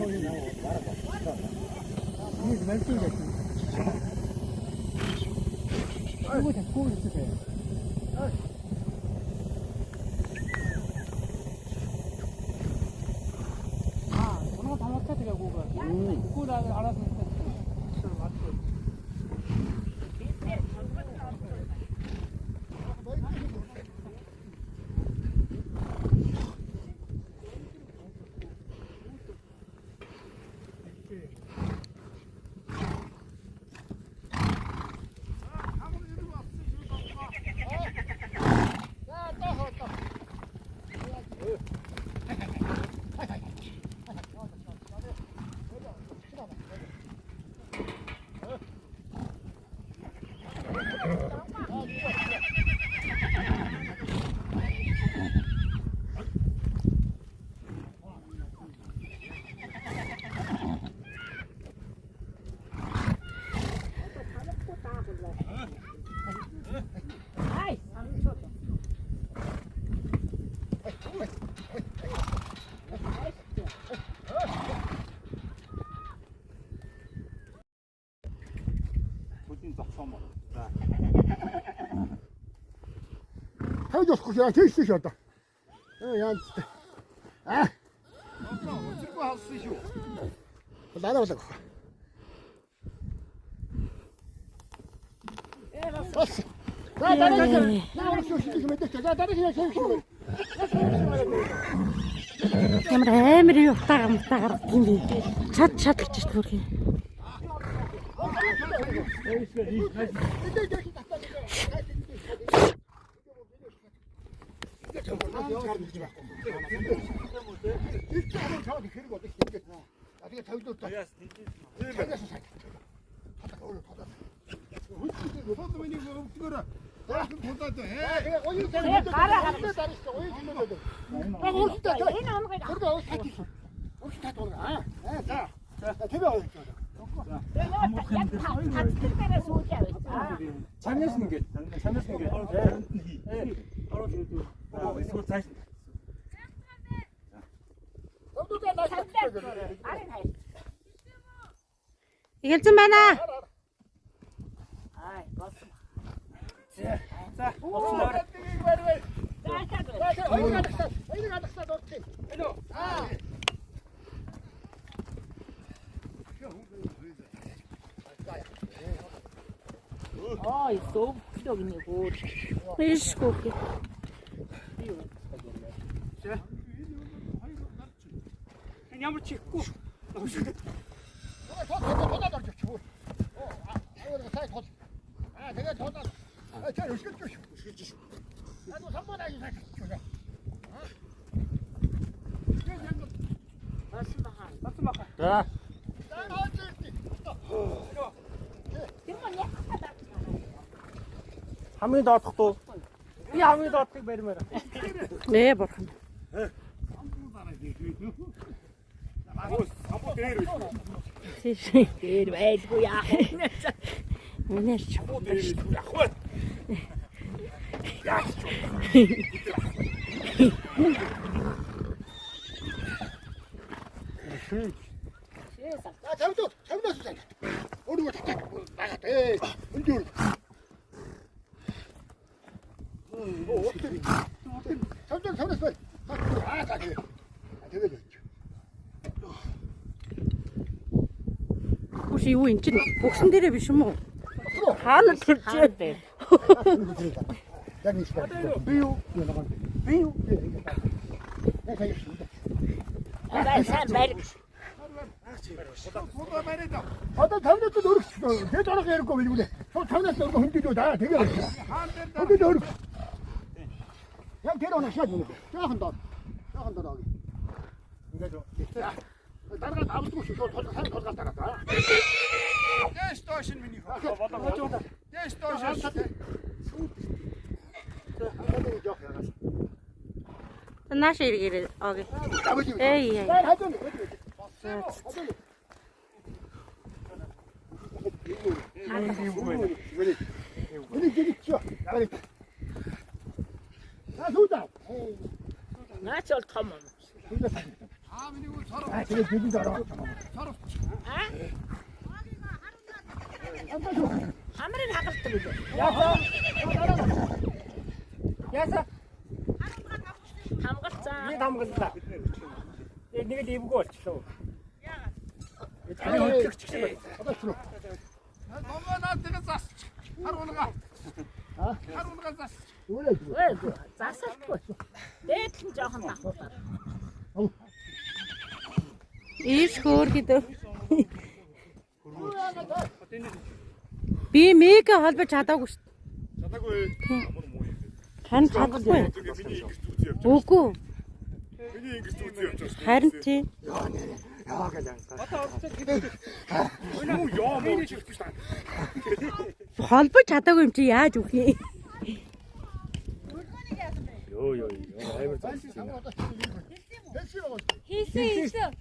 이게 말씀이 됐어. 아이고, 다 꼬리 있으세요. 아, 전화 다 맞춰드려, 그거. 그거 나 알아서 했어. 맞죠. Joskus jää sieltä. Täällä on se. Ямар амар юу тагамтаа гаргадгийн би чад гэж төрхий. 참여하시는 게. 이길쯤 많아. 자, 있어. 필요하긴이고. 일시고기. 냠을 찍고. хамгийн доодохдоо би хамгийн доодгийг баримаар. 네, бурхан. Дээр байлгүй яах вэ? Үнээр ч 혹시 이거 인진 목숨 대래 биш юм уу? Хаана төрж бэ? сайн байр. Одоо тавнаас нь өргөж. Тэд орох ярихгүй билгүлээ. Суу тавнаас нь өргө хөндөж даа. Тэгээ. Хөндөж өргө. Яг тэр оноо шаад нүг. Жаахан доо. Ингээд үү. Дарга авдгүй шүү. Сайн толгой дараа. Яш тоош миний хөө. Яш тоош. Нааш иргэрээ. Окей. Эй. Наач бол том юм. 그래 되지 않아. Хамрыг хагалдаг үү? Яса. Хамгалцаа. Би хамгаллаа. Нэг л ивгүй болчихлоо. 아니 어떻게 치는 거야? Өө засалгүй. Дээдлэн жоохон давтаа. Ийш хөөргөдөө. Би мега холбож чадаагүй шүү. Чадаагүй. Тань чадахгүй. Миний ингэж зүгт явж. Үгүй. Миний ингэж зүгт явж. Харин тий. Холбож чадаагүй юм чи яаж өгөх юм? Йоо амар Хийсэн.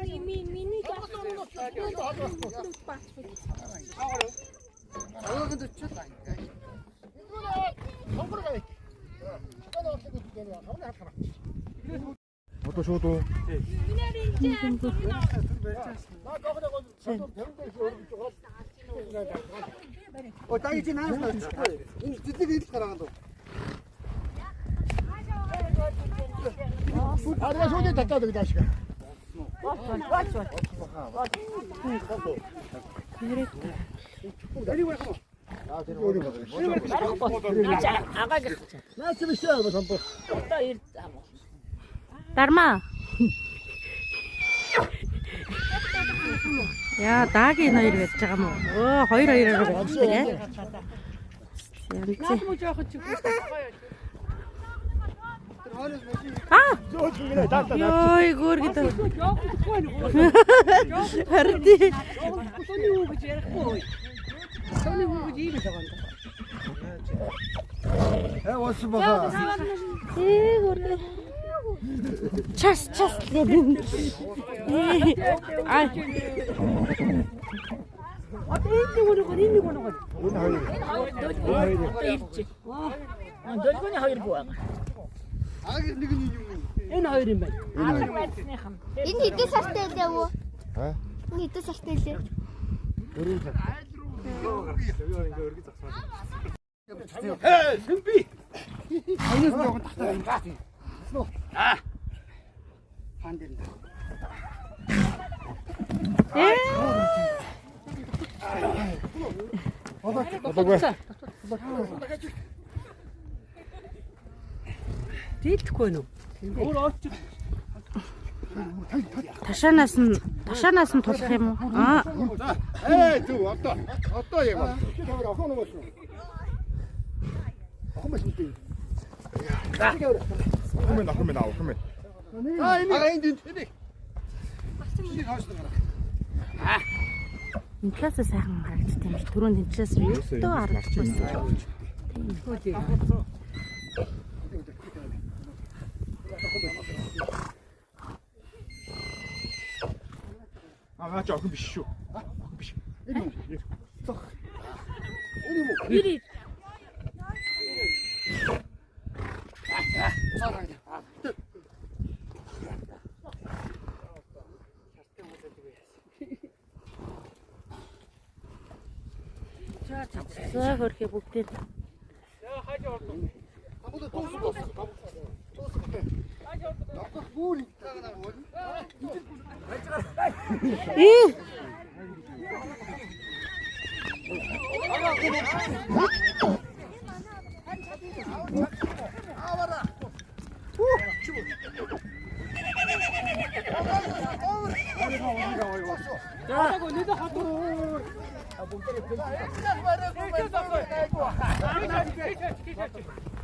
Миний 어떠 저도 땅이지 나는 뒤쪽에 있을 거라도. 아래가 손에 닿다 그 자식아. Агааг 나 지금 시작하고 전부. одоо ирдээ. Дармаа. Яа, даагийн хоёр байж байгаа юм уу? Өө, хоёроор болчихсон яа. Наад муу жоохон ч үгүй. Аа, 저 중간에 닿다. ёй гөргөдөө. Жоохон Харин тий. сони юу гэж ярихгүй. Сони юу гэж ийм байгаа юм. 에 왔어 봐봐. Ээ, гөргөө. Час гэдэг. Аа, Одоо энэ нэг нэг. Одоо ирчих. Дөлгөний хоёр буу байгаа. Энэ хоёр юм байна. Алга байцныхан. энэ хэдэн сартай байлаа уу? Энэ хэдэн сартай байлаа? 승비. 아니서 조금 닿다 인가. 아. 반대인다. Дийлдэхгүй нү. Өөр очиж ташаанаас нь тулах юм уу? Аа, 에이, 저 왔다. 왔다 얘가. 그러면 나와 그러면 아, 이제 энэ талаас сайхан харагддаг юм шиг түрүүн тэнцээс юутай харагдахгүйсэн. 아 조금 비쇼 비쇼 Ирээ. За хөрхий бүгдээ. яа хаж ордог. 아무도 또 쓰고 없어. 또 쓰고 해. 아까 뭘 있다가 나 뭐지? Ээ, 야고 니도 하도.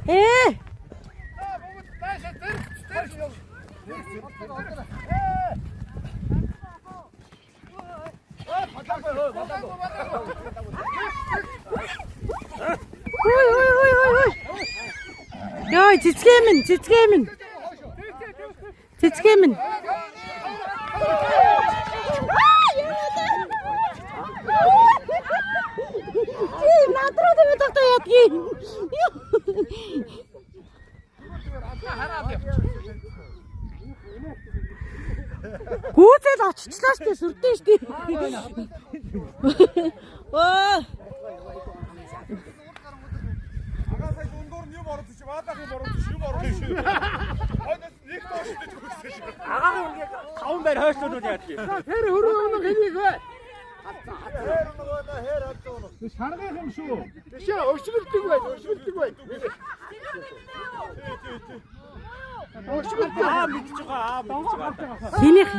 ээ. Ой. Яа, цэцгээ минь. Надруу дэмэ тогтоо ядгийн. оччлаа шүү дээ. Сүрдэн шүү дээ. Оо. Агаа сая дундуур нь юм ороод чи баадах юм ороод чи юм ороод шүү. Хойноос нэг доош дэж өгсөн шүү. Агаар үнэ 5 байр хойшлуулууд яадаг юм. Тэр хөрөө өнө хэнийг вэ? Шаргах юм шүү. Биш ээ, өшгөлдөг бай. Аа мэдчихэж байгаа. Хинийх.